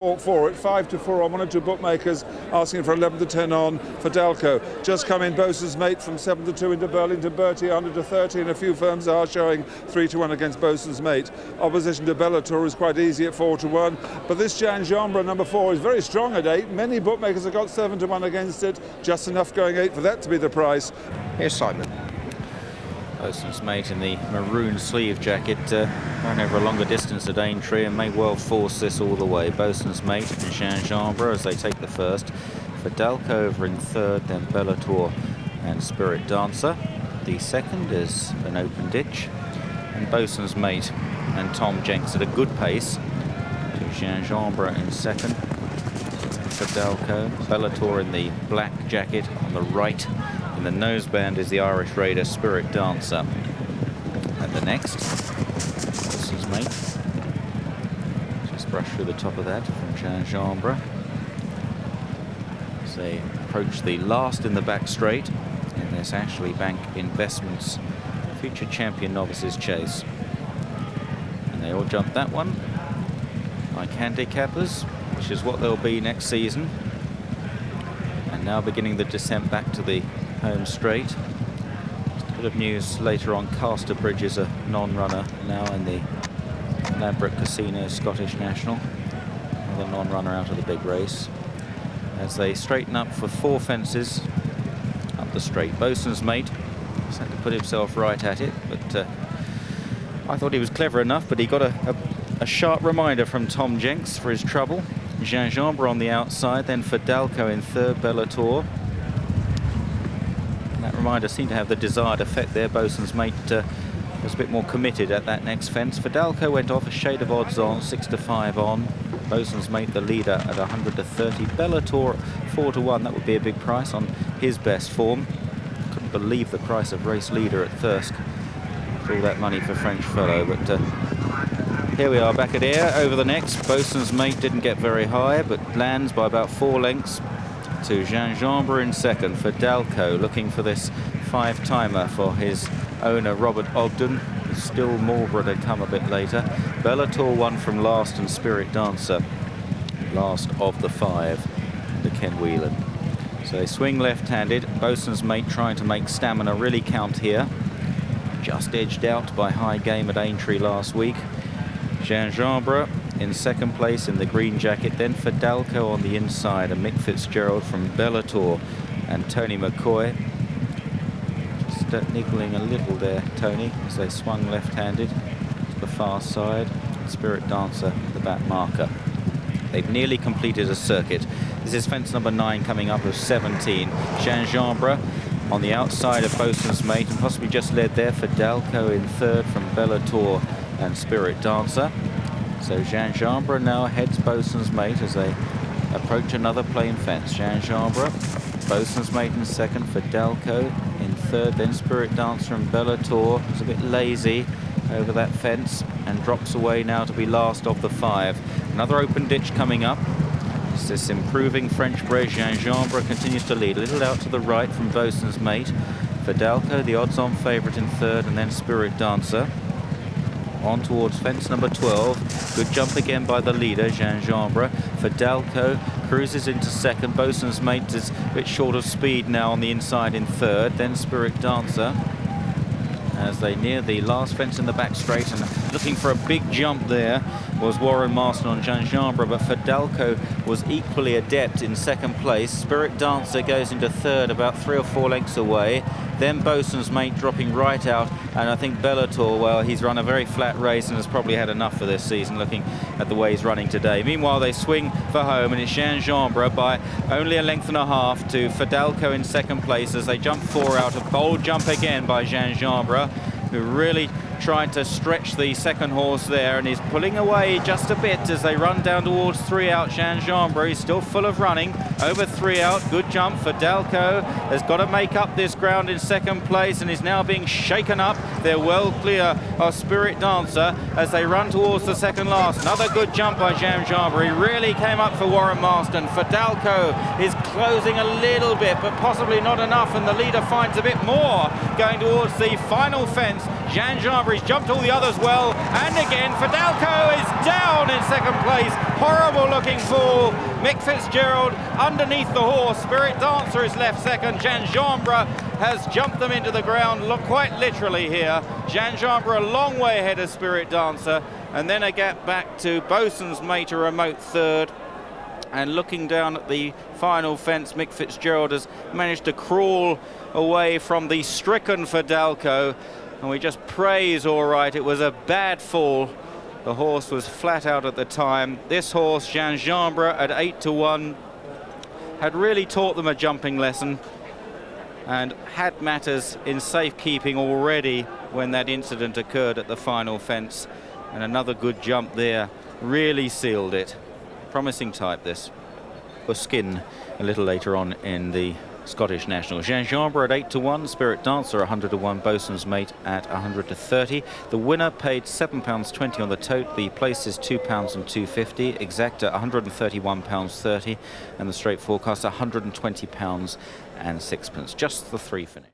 For it, 5-4 on 1 or 2 bookmakers asking for 11-10 on for Dalco. Just come in Bosun's Mate from 7-2 into Burlington Bertie, 100-30, and a few firms are showing 3-1 against Bosun's Mate. Opposition to Bellator is quite easy at 4-1, but this Gingembre number 4 is very strong at 8. Many bookmakers have got 7-1 against it, just enough going 8 for that to be the price. Here's Simon. Bosun's Mate in the maroon sleeve jacket, running over a longer distance at Aintree and may well force this all the way. Bosun's Mate and Gingembre as they take the first. Fidalco over in third, then Bellator and Spirit Dancer. The second is an open ditch, and Bosun's Mate and Tom Jenks at a good pace to Gingembre in second. Fidalco, Bellator in the black jacket on the right. In the noseband is the Irish Raider Spirit Dancer. And the next, Bosun's Mate. Just brush through the top of that from Gingembre. As they approach the last in the back straight in this Ashleybank Investments Future Champion Novices Chase. And they all jump that one like handicappers, which is what they'll be next season. And now beginning the descent back to the home straight. Just a bit of news later on. Casterbridge is a non-runner now in the Ladbroke Casino Scottish National. Another non-runner out of the big race. As they straighten up for 4 fences up the straight. Bosun's Mate just had to put himself right at it, but I thought he was clever enough, but he got a sharp reminder from Tom Jenks for his trouble. Gingembre on the outside, then Fidalco in third, Bellator. That reminder seemed to have the desired effect there. Bosun's Mate was a bit more committed at that next fence. Fidalco went off a shade of odds on, 6-5 on. Bosun's Mate the leader at 100-30. Bellator 4-1, that would be a big price on his best form. Couldn't believe the price of race leader at Thirsk for all that money for French fellow, but here we are back at air over the next. Bosun's Mate didn't get very high, but lands by about 4 lengths to Gingembre in second. Fidalco looking for this 5-timer for his owner Robert Ogden. Still Marlborough to come a bit later. Bellator won from last, and Spirit Dancer last of the 5 to Ken Whelan. So they swing left-handed. Bosun's Mate trying to make stamina really count here. Just edged out by High Game at Aintree last week. Gingembre in second place in the green jacket, then Fidalco on the inside, and Mick Fitzgerald from Bellator and Tony McCoy. Just niggling a little there, Tony, as they swung left-handed to the far side. Spirit Dancer, the back marker. They've nearly completed a circuit. This is fence number 9 coming up of 17. Gingembre on the outside of Bosun's Mate, and possibly just led there. Fidalco in third from Bellator and Spirit Dancer. So Gingembre now heads Bosun's Mate as they approach another plain fence. Gingembre, Bosun's Mate in second, Fidalco in third, then Spirit Dancer and Bellator. It's a bit lazy over that fence and drops away now to be last of the 5. Another open ditch coming up. It's this improving French bred. Gingembre continues to lead, a little out to the right from Bosun's Mate. Fidalco, the odds-on favourite in third, and then Spirit Dancer. On towards fence number 12. Good jump again by the leader, Gingembre. Fidalco cruises into second. Bosun's Mate is a bit short of speed now on the inside in third. Then Spirit Dancer as they near the last fence in the back straight, and looking for a big jump there was Warren Marston on Gingembre, but Fidalco was equally adept in second place. Spirit Dancer goes into third, about 3 or 4 lengths away. Then Bosun's Mate dropping right out, and I think Bellator, well, he's run a very flat race and has probably had enough for this season, looking at the way he's running today. Meanwhile, they swing for home, and it's Gingembre by only a length and a half to Fidalco in second place as they jump 4 out. A bold jump again by Gingembre, who really tried to stretch the second horse there, and he's pulling away just a bit as they run down towards 3 out. Gingembre, he's still full of running, over 3 out. Good jump. Fidalco has got to make up this ground in second place and is now being shaken up. They're well clear of Spirit Dancer as they run towards the second last. Another good jump by Gingembre. He really came up for Warren Marston. Fidalco is closing a little bit, but possibly not enough, and the leader finds a bit more going towards the final fence. Gingembre, he's jumped all the others well, and again Fidalgo is down in second place. Horrible looking fall. Mick Fitzgerald underneath the horse. Spirit Dancer is left second. Gingembre has jumped them into the ground, look, quite literally here. Gingembre a long way ahead of Spirit Dancer, and then a gap back to Bosun's Mate, a remote third. And looking down at the final fence, Mick Fitzgerald has managed to crawl away from the stricken Fidalgo, and we just pray he's all right. It was a bad fall. The horse was flat out at the time. This horse, Gingembre, at 8-1, had really taught them a jumping lesson and had matters in safekeeping already when that incident occurred at the final fence. And another good jump there really sealed it. Promising type, this. Buskin a little later on in the Scottish National. Gingembre at 8-1, Spirit Dancer 100-1, Bosun's Mate at 130. The winner paid £7.20 on the tote. The place is £2 and £2.50. Exacta £131.30, and the straight forecast £120 and sixpence. Just the three finish.